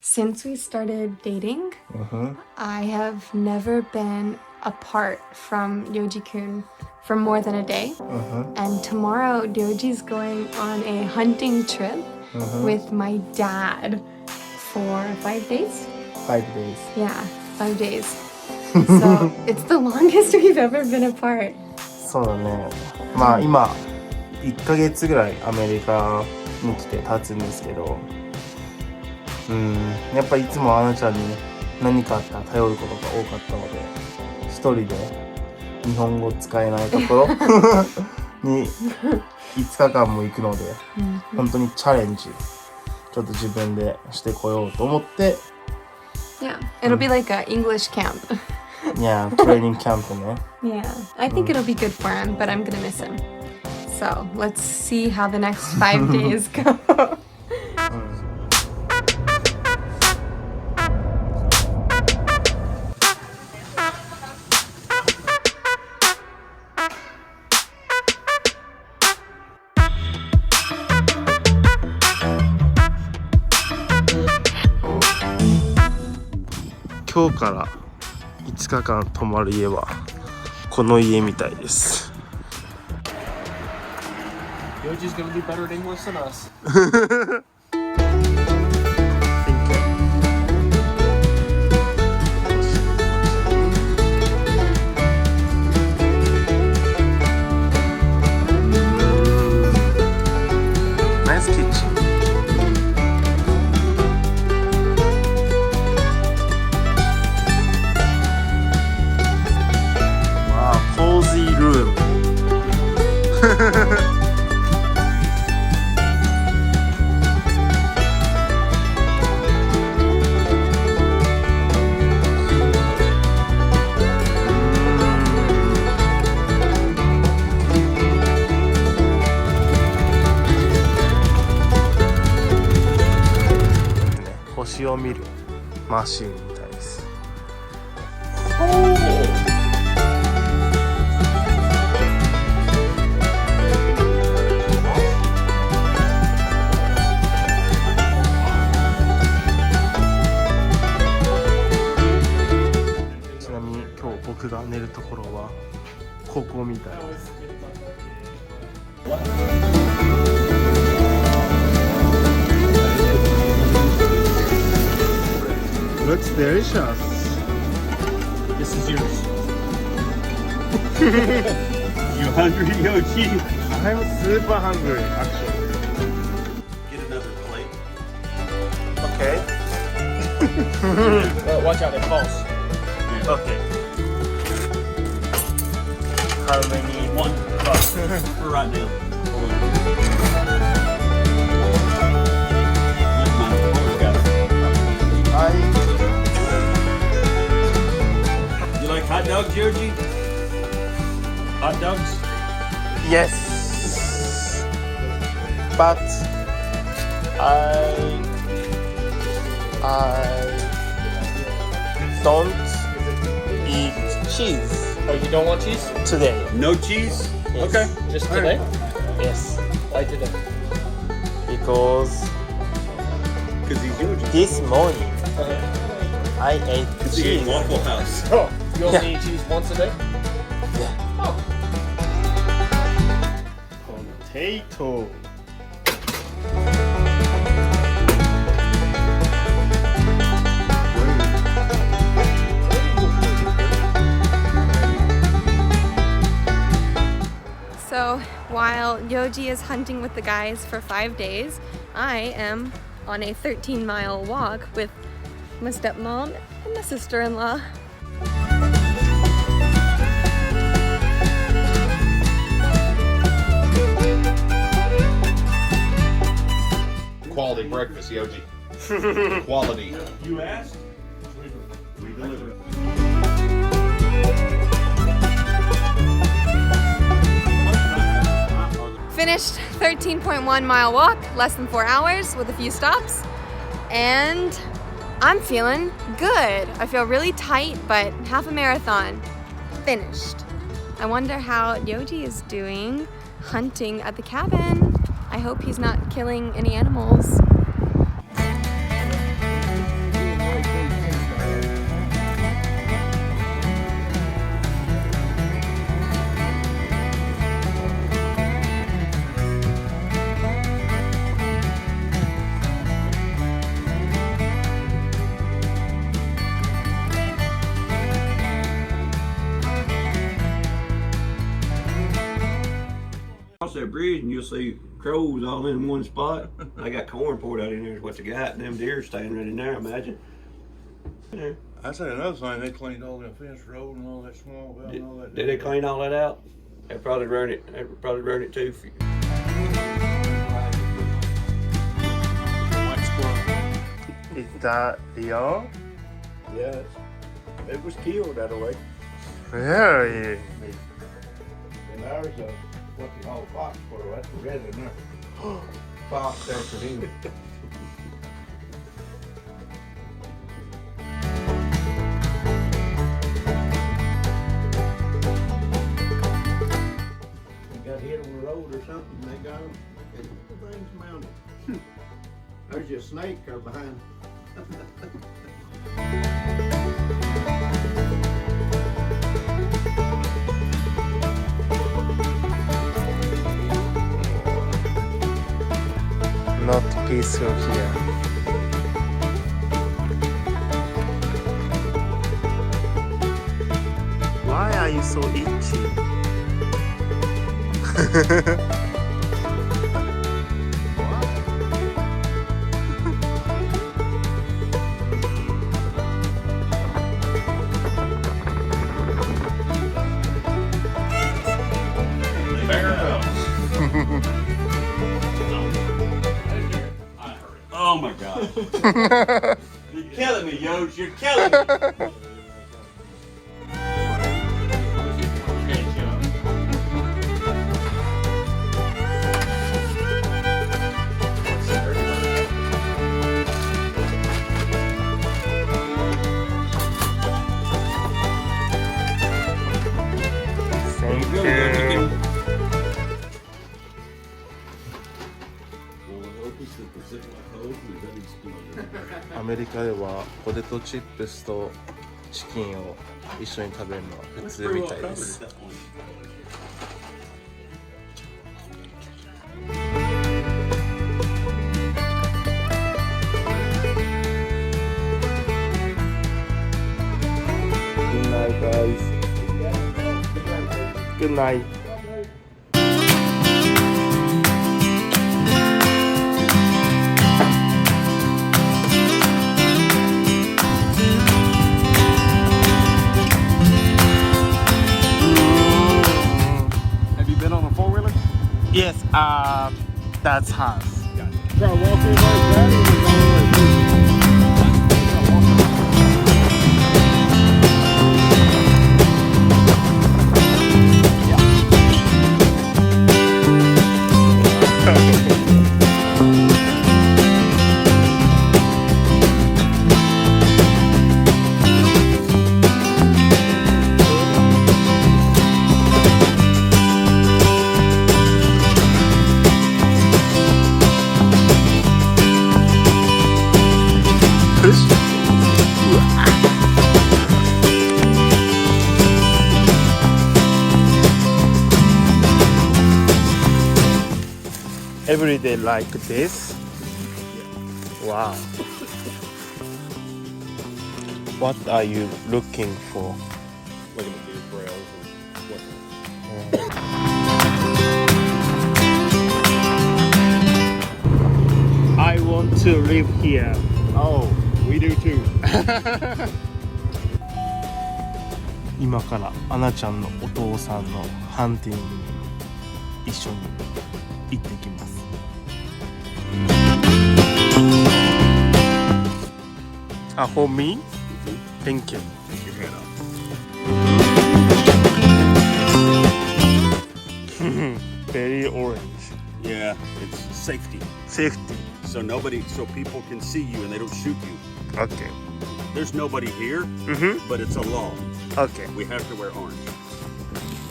Since we started dating, I have never been apart from Ryoji-kun for more than a day. And tomorrow, Ryoji's going on a hunting trip with my dad for 5 days. 5 days. Yeah, 5 days. So it's the longest we've ever been apart. そうだね。まあ今1ヶ月ぐらいアメリカに来て経つんですけど、やっぱいつもアナちゃんに何かあったら頼ることが多かったので、一人で日本語使えないところに5日間も行くので、本当にチャレンジちょっと自分でしてこようと思って。Yeah, it'll be like a English camp. Yeah, training camp ね。Yeah, I think it'll be good for him, but I'm gonna miss him. So let's see how the next 5 days go. 今日から5日間泊まる家はこの家みたいです。Ryoji's gonna do better at English than us. Nice kitchen. Wow, cozy room. 星を見るマシーンみたいです。ちなみに今日僕が寝るところはここみたいです。Looks delicious. This is yours. You hungry, Ryoji? I'm super hungry, actually. Get another plate. Okay. Watch out, it falls. Okay. How many? One for right now. You like hot dogs, Ryoji? Hot dogs? Yes. But I don't eat cheese. Oh, you don't want cheese? Today. No cheese? Yes. Okay. Just today? Yes. Why today? Because Because he's Ryoji. this morning I ate Because he ate cheese. Waffle House. Oh, You only eat cheese once a day? Yeah. Oh. Potato. So while Ryoji is hunting with the guys for 5 days, I am on a 13-mile walk with my stepmom and my sister-in-law. Quality breakfast, Ryoji. Quality. You asked? We deliver. Finished 13.1 mile walk, less than 4 hours with a few stops, and I'm feeling good. I feel really tight, but half a marathon finished. I wonder how Ryoji is doing hunting at the cabin. I hope he's not killing any animals. that bridge and you'll see crows all in one spot. They got corn poured out in there is what they got. And them deer staying right in there, imagine. There. I said another thing, they cleaned all that fence road and all that small belt and all that. Did they clean all that out? They probably run it. They probably run it too. Is that Rio? Yes. It was killed that way. Really? And ours, what they call fox squirrel, that's the red in there. Fox there for him. They got hit on the road or something, they got them, and the thing's mounted. There's your snake there behind. Not peaceful here. Why are you so itchy? Oh my God. You're killing me, Yosh. You're killing me. Thank you. アメリカではポテトチップスとチキンを一緒に食べるのは普通みたいです。Good night, guys. Good night. Yes, that's Hans. Try walking like that or go like this? Every day like this? Wow. What are you looking for? Looking at these trails and whatnot. I want to live here. Oh, we do too. 今からアナちゃんのお父さんのハンティングに一緒に行ってきます。For me? Thank you. Take your head up. Very orange. Yeah, it's safety. Safety. So people can see you and they don't shoot you. Okay. There's nobody here, but it's a law. Okay. We have to wear orange.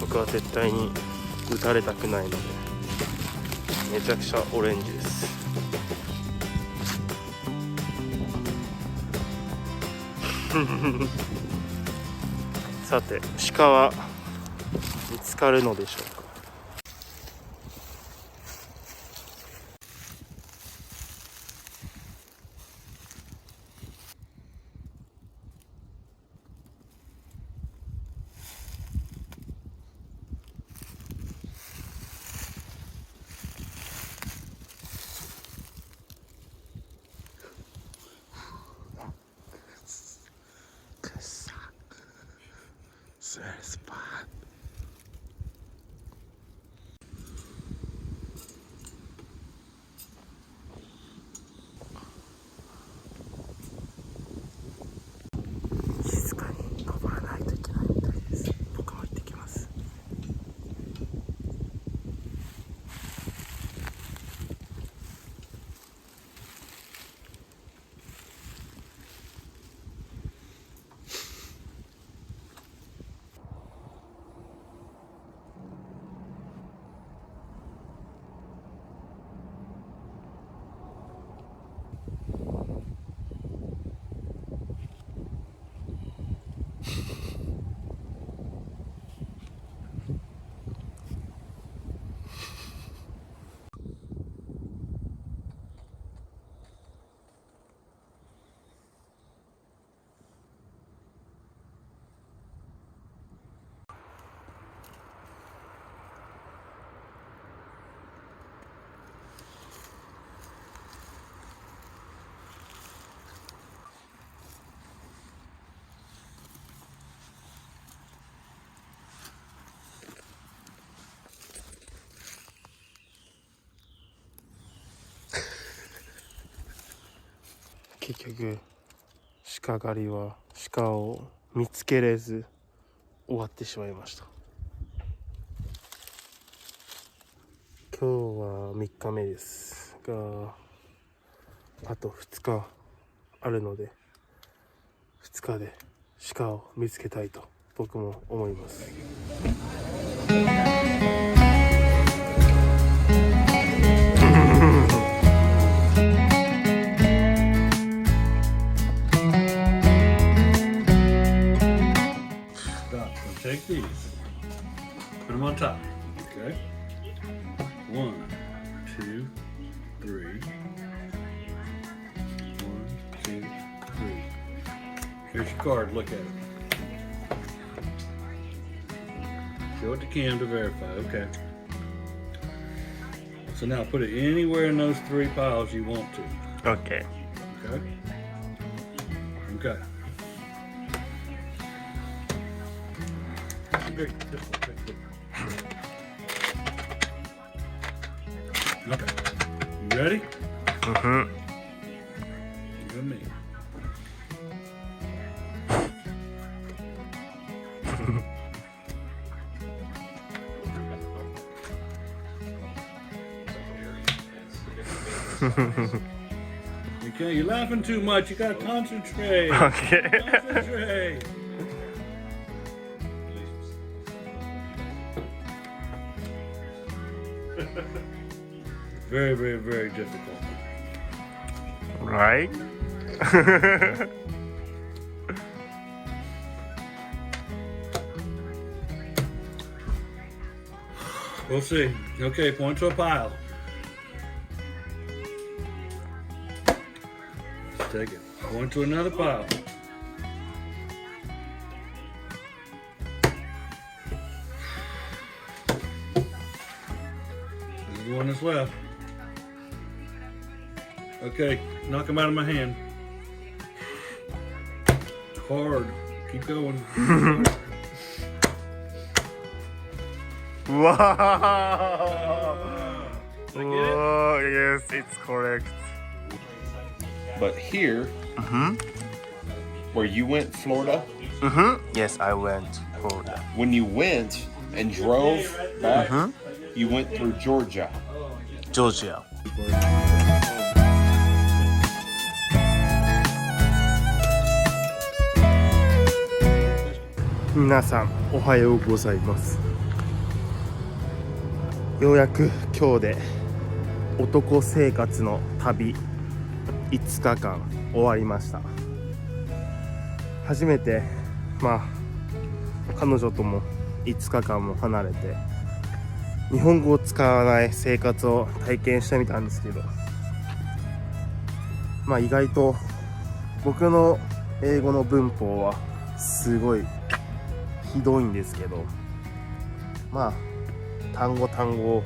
僕は絶対に撃たれたくないので、めちゃくちゃオレンジです。さて、鹿は見つかるのでしょうか。spot.結局鹿狩りは鹿を見つけれず終わってしまいました。今日は3日目ですが、あと2日あるので2日で鹿を見つけたいと僕も思います。Take these, put them on top, okay? 1, 2, 3. 1, 2, 3. Here's your card, look at it. Show it to Kim to verify, okay. So now put it anywhere in those 3 piles you want to. Okay. Okay? Okay. Okay. You ready? Mm-hmm. You and me. Okay, you're laughing too much. You gotta concentrate. Okay. Concentrate. Very, very, very difficult. Right? We'll see. Okay, point to a pile. Let's take it. Point to another pile. This is the one that's left. Okay, knock them out of my hand. Hard. Keep going. Wow! Did I get it? Oh, yes, it's correct. But here, where you went, Florida, Yes, I went Florida. when you went and drove back, you went through Georgia. Georgia. 皆さんおはようございます。ようやく今日で男生活の旅5日間終わりました。初めて彼女とも5日間も離れて日本語を使わない生活を体験してみたんですけど、意外と僕の英語の文法はすごいひどいんですけど、単語を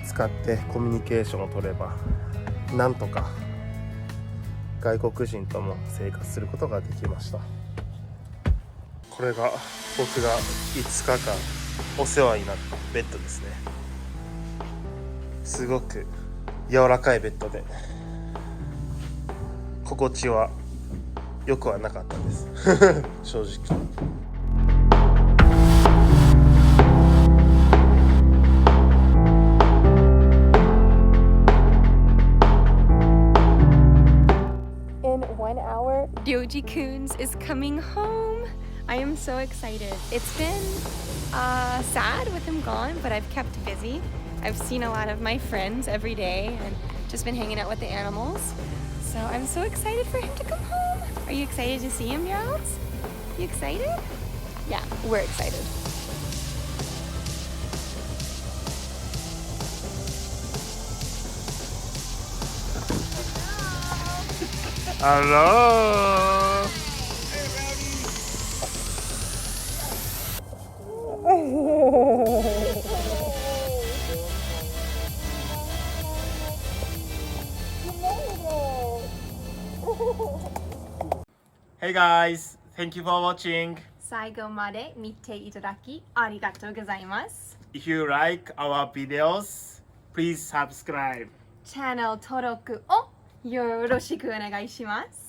使ってコミュニケーションを取ればなんとか外国人とも生活することができました。これが僕が5日間お世話になったベッドですね。すごく柔らかいベッドで心地は良くはなかったです正直。In 1 hour, Ryoji-kun's is coming home. I am so excited. It's been sad with him gone, but I've kept busy. I've seen a lot of my friends every day and just been hanging out with the animals. So I'm so excited for him to come home. Are you excited to see him, Gerald? You excited? Yeah, we're excited. Hello. Hey guys, thank you for watching. 最後まで見ていただきありがとうございます。 If you like our videos, please subscribe. チャンネル登録をよろしくお願いします。